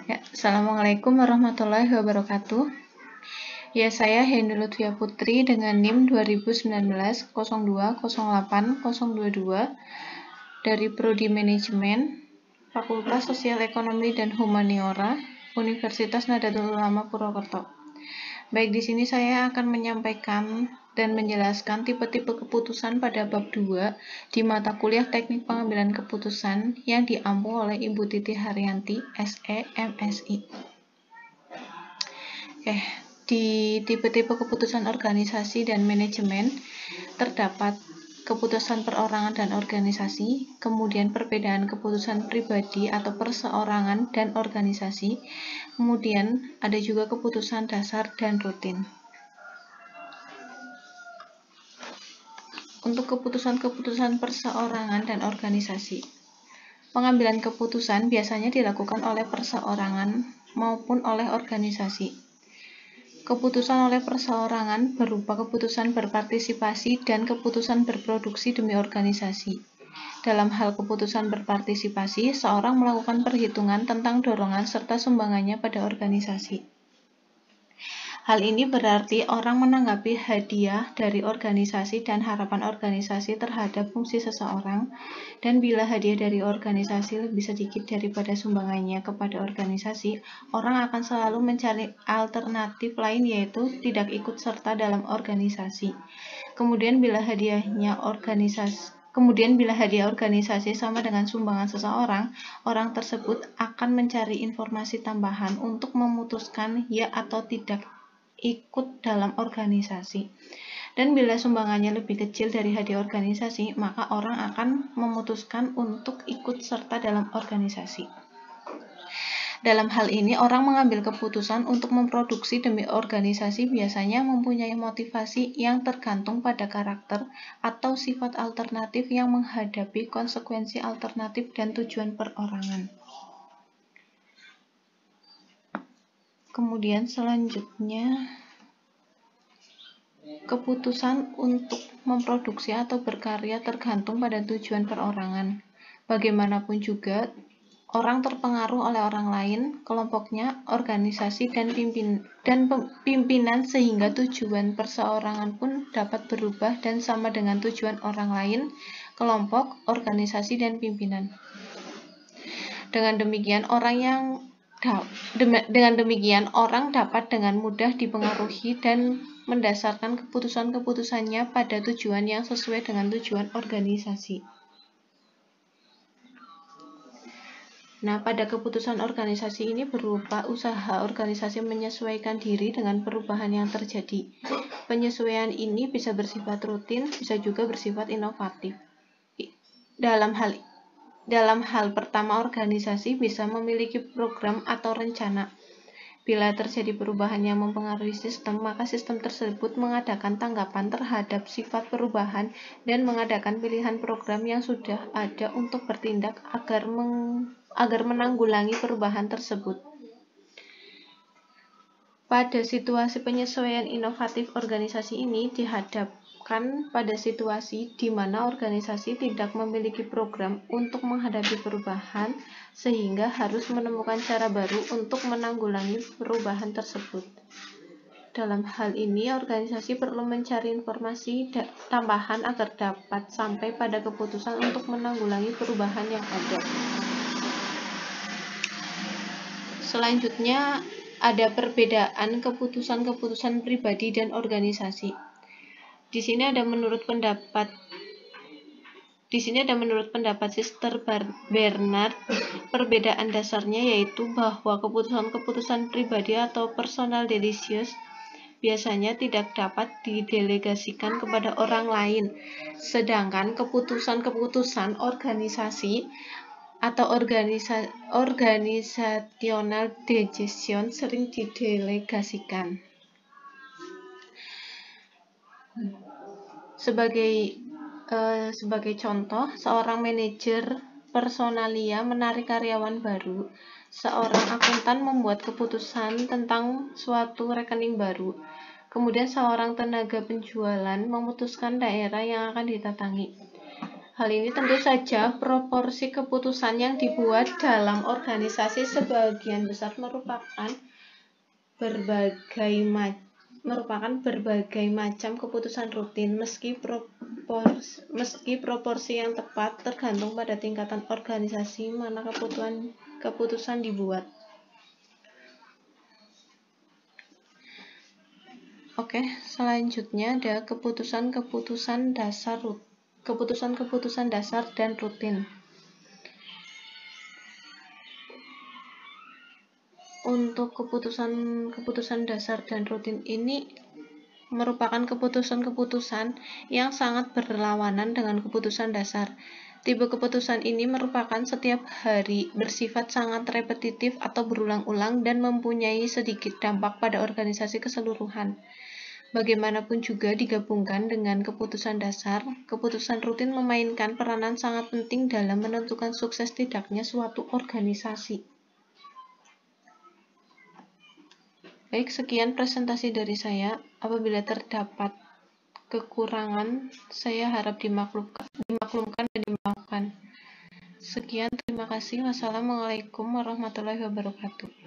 Ya, Assalamualaikum warahmatullahi wabarakatuh. Ya, saya Hendy Lutfia Putri dengan NIM 2019 0208 022 dari Prodi Manajemen, Fakultas Sosial Ekonomi dan Humaniora, Universitas Nahdlatul Ulama Purwokerto. Baik, di sini saya akan menyampaikan dan menjelaskan tipe-tipe keputusan pada bab 2 di mata kuliah Teknik Pengambilan Keputusan yang diampu oleh Ibu Titi Haryanti, SE, MSI. Di tipe-tipe keputusan organisasi dan manajemen terdapat keputusan perorangan dan organisasi, kemudian perbedaan keputusan pribadi atau perseorangan dan organisasi, kemudian ada juga keputusan dasar dan rutin. Untuk keputusan-keputusan perseorangan dan organisasi, pengambilan keputusan biasanya dilakukan oleh perseorangan maupun oleh organisasi. Keputusan oleh perseorangan berupa keputusan berpartisipasi dan keputusan berproduksi demi organisasi. Dalam hal keputusan berpartisipasi, seorang melakukan perhitungan tentang dorongan serta sumbangannya pada organisasi. Hal ini berarti orang menanggapi hadiah dari organisasi dan harapan organisasi terhadap fungsi seseorang, dan bila hadiah dari organisasi lebih sedikit daripada sumbangannya kepada organisasi, orang akan selalu mencari alternatif lain, yaitu tidak ikut serta dalam organisasi. Kemudian bila hadiah organisasi sama dengan sumbangan seseorang, orang tersebut akan mencari informasi tambahan untuk memutuskan ya atau tidak ikut dalam organisasi. Dan bila sumbangannya lebih kecil dari hadiah organisasi, maka orang akan memutuskan untuk ikut serta dalam organisasi. Dalam hal ini, orang mengambil keputusan untuk memproduksi demi organisasi biasanya mempunyai motivasi yang tergantung pada karakter atau sifat alternatif yang menghadapi konsekuensi alternatif dan tujuan perorangan. Kemudian selanjutnya, keputusan untuk memproduksi atau berkarya tergantung pada tujuan perorangan. Bagaimanapun juga, orang terpengaruh oleh orang lain, kelompoknya, organisasi, dan pimpinan, sehingga tujuan perseorangan pun dapat berubah dan sama dengan tujuan orang lain, kelompok, organisasi, dan pimpinan. Dengan demikian, orang dapat dengan mudah dipengaruhi dan mendasarkan keputusan-keputusannya pada tujuan yang sesuai dengan tujuan organisasi. Nah, pada keputusan organisasi ini berupa usaha organisasi menyesuaikan diri dengan perubahan yang terjadi. Penyesuaian ini bisa bersifat rutin, bisa juga bersifat inovatif. Dalam hal pertama, organisasi bisa memiliki program atau rencana. Bila terjadi perubahan yang mempengaruhi sistem, maka sistem tersebut mengadakan tanggapan terhadap sifat perubahan dan mengadakan pilihan program yang sudah ada untuk bertindak agar menanggulangi perubahan tersebut. Pada situasi penyesuaian inovatif, organisasi ini dihadapkan pada situasi di mana organisasi tidak memiliki program untuk menghadapi perubahan, sehingga harus menemukan cara baru untuk menanggulangi perubahan tersebut. Dalam hal ini, organisasi perlu mencari informasi tambahan agar dapat sampai pada keputusan untuk menanggulangi perubahan yang ada. Selanjutnya, ada perbedaan keputusan-keputusan pribadi dan organisasi. Di sini ada menurut pendapat Sister Bernard, perbedaan dasarnya yaitu bahwa keputusan-keputusan pribadi atau personal decisions biasanya tidak dapat didelegasikan kepada orang lain, sedangkan keputusan-keputusan organisasi atau organizational decision sering didelegasikan. Sebagai contoh, seorang manajer personalia menarik karyawan baru, seorang akuntan membuat keputusan tentang suatu rekening baru, kemudian seorang tenaga penjualan memutuskan daerah yang akan didatangi. Hal ini tentu saja proporsi keputusan yang dibuat dalam organisasi sebagian besar merupakan berbagai macam keputusan rutin, meski proporsi yang tepat tergantung pada tingkatan organisasi mana keputusan dibuat. Oke, selanjutnya ada keputusan-keputusan dasar dan rutin. Untuk keputusan dasar dan rutin ini merupakan keputusan-keputusan yang sangat berlawanan dengan keputusan dasar. Tipe keputusan ini merupakan setiap hari, bersifat sangat repetitif atau berulang-ulang, dan mempunyai sedikit dampak pada organisasi keseluruhan. Bagaimanapun juga digabungkan dengan keputusan dasar, keputusan rutin memainkan peranan sangat penting dalam menentukan sukses tidaknya suatu organisasi. Baik, sekian presentasi dari saya. Apabila terdapat kekurangan, saya harap dimaklumkan dan dimaafkan. Sekian, terima kasih. Wassalamualaikum warahmatullahi wabarakatuh.